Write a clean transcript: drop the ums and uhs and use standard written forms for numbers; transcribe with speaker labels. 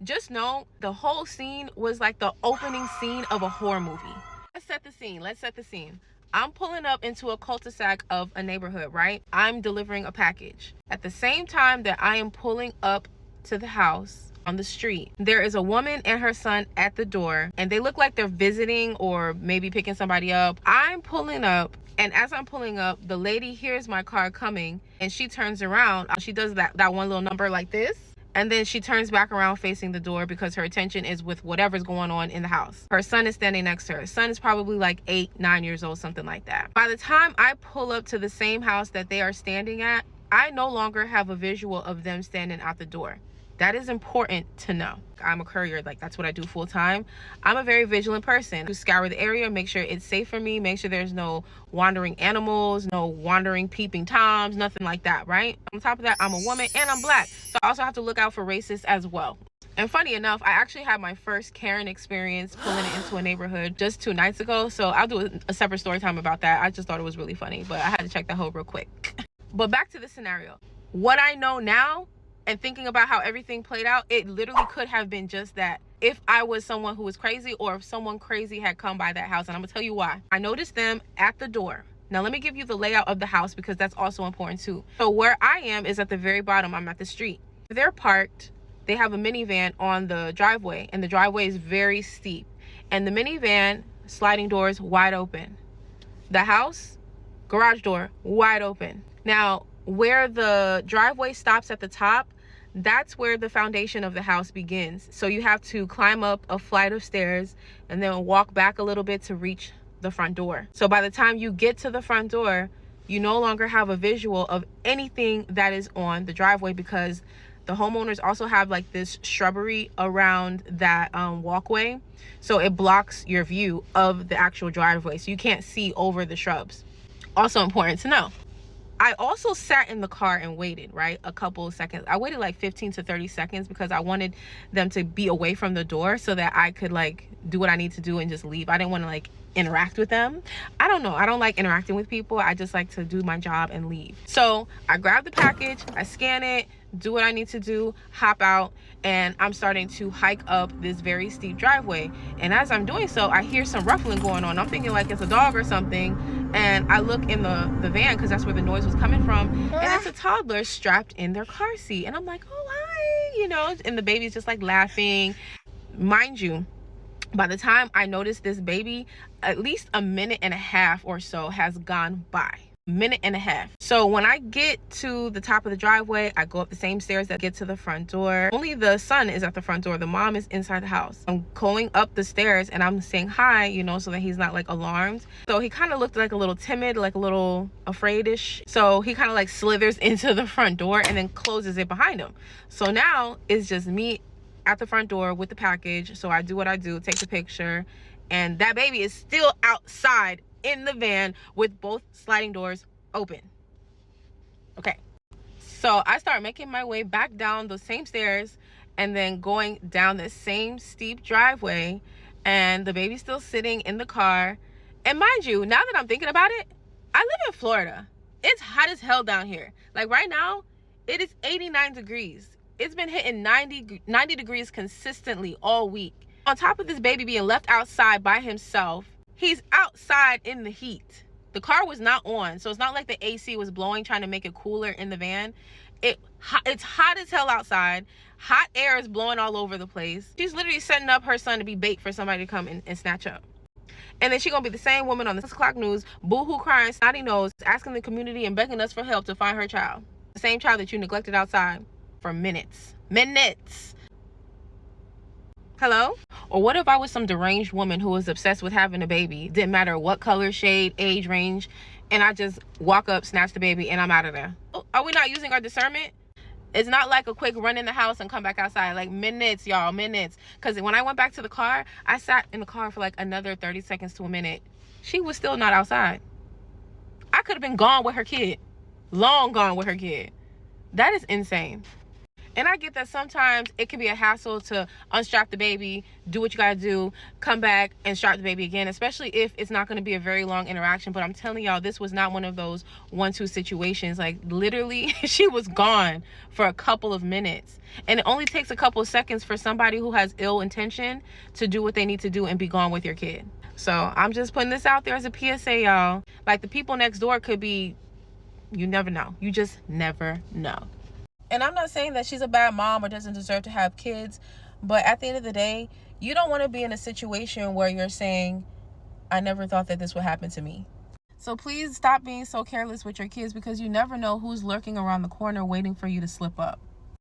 Speaker 1: just know the whole scene was like the opening scene of a horror movie. Let's set the scene. I'm pulling up into a cul-de-sac of a neighborhood, right? I'm delivering a package. At the same time that I am pulling up to the house on the street, there is a woman and her son at the door, and they look like they're visiting or maybe picking somebody up. I'm pulling up, and as I'm pulling up, the lady hears my car coming, and she turns around. She does that one little number like this, and then she turns back around facing the door because her attention is with whatever's going on in the house. Her son is standing next to her. Her son is probably like 8-9 years old, something like that. By the time I pull up to the same house that they are standing at, I no longer have a visual of them standing out the door. That is important to know. I'm a courier, like that's what I do full time. I'm a very vigilant person to scour the area, make sure it's safe for me, make sure there's no wandering animals, no wandering peeping toms, nothing like that, right? On top of that, I'm a woman and I'm Black. So I also have to look out for racists as well. And funny enough, I actually had my first Karen experience pulling it into a neighborhood just 2 nights ago. So I'll do a separate story time about that. I just thought it was really funny, but I had to check that hole real quick. But back to the scenario. What I know now, and thinking about how everything played out, it literally could have been just that. If I was someone who was crazy, or if someone crazy had come by that house, and I'm gonna tell you why. I noticed them at the door. Now let me give you the layout of the house because that's also important too. So where I am is at the very bottom. I'm at the street. They're parked. They have a minivan on the driveway, and the driveway is very steep. And the minivan, sliding doors wide open. The house, garage door wide open. Now, where the driveway stops at the top, that's where the foundation of the house begins. So you have to climb up a flight of stairs and then walk back a little bit to reach the front door. So by the time you get to the front door, you no longer have a visual of anything that is on the driveway because the homeowners also have like this shrubbery around that walkway. So it blocks your view of the actual driveway. So you can't see over the shrubs. Also important to know. I also sat in the car and waited, right? A couple of seconds. I waited like 15 to 30 seconds because I wanted them to be away from the door so that I could like do what I need to do and just leave. I didn't want to like interact with them. I don't know. I don't like interacting with people. I just like to do my job and leave. So I grab the package, I scan it, do what I need to do, hop out, and I'm starting to hike up this very steep driveway. And as I'm doing so, I hear some ruffling going on. I'm thinking like it's a dog or something. And I look in the van because that's where the noise was coming from. And it's a toddler strapped in their car seat. And I'm like, oh, hi, you know, and the baby's just like laughing. Mind you, by the time I noticed this baby, at least a minute and a half or so has gone by. Minute and a half. So when I get to the top of the driveway, I go up the same stairs that get to the front door. Only the son is at the front door. The mom is inside the house. I'm going up the stairs and I'm saying hi, you know, so that he's not like alarmed. So he kind of looked like a little timid, like a little afraidish. So he kind of like slithers into the front door and then closes it behind him. So now it's just me at the front door with the package. So I do what I do, take the picture, and that baby is still outside in the van with both sliding doors open. Okay, so I start making my way back down those same stairs and then going down the same steep driveway, and the baby's still sitting in the car. And mind you, now that I'm thinking about it, I live in Florida. It's hot as hell down here. Like right now, it is 89 degrees. It's been hitting 90 degrees consistently all week. On top of this baby being left outside by himself, he's outside in the heat. The car was not on, so it's not like the AC was blowing trying to make it cooler in the van. It's hot as hell outside. Hot air is blowing all over the place. She's literally setting up her son to be bait for somebody to come and snatch up. And then she's gonna be the same woman on the 6 o'clock news, boo-hoo crying, snotty nose, asking the community and begging us for help to find her child. The same child that you neglected outside for minutes. Hello? Or what if I was some deranged woman who was obsessed with having a baby? Didn't matter what color, shade, age range, and I just walk up, snatch the baby, and I'm out of there. Are we not using our discernment? It's not like a quick run in the house and come back outside. Like minutes, y'all, minutes. Because when I went back to the car, I sat in the car for like another 30 seconds to a minute. She was still not outside. I could have been gone with her kid. Long gone with her kid. That is insane. And I get that sometimes it can be a hassle to unstrap the baby, do what you gotta do, come back and strap the baby again, especially if it's not gonna be a very long interaction. But I'm telling y'all, this was not one of those 1-2 situations. Like literally, she was gone for a couple of minutes. And it only takes a couple of seconds for somebody who has ill intention to do what they need to do and be gone with your kid. So I'm just putting this out there as a PSA, y'all. Like the people next door could be, you never know. You just never know. And I'm not saying that she's a bad mom or doesn't deserve to have kids, but at the end of the day, you don't want to be in a situation where you're saying, I never thought that this would happen to me. So please stop being so careless with your kids, because you never know who's lurking around the corner waiting for you to slip up.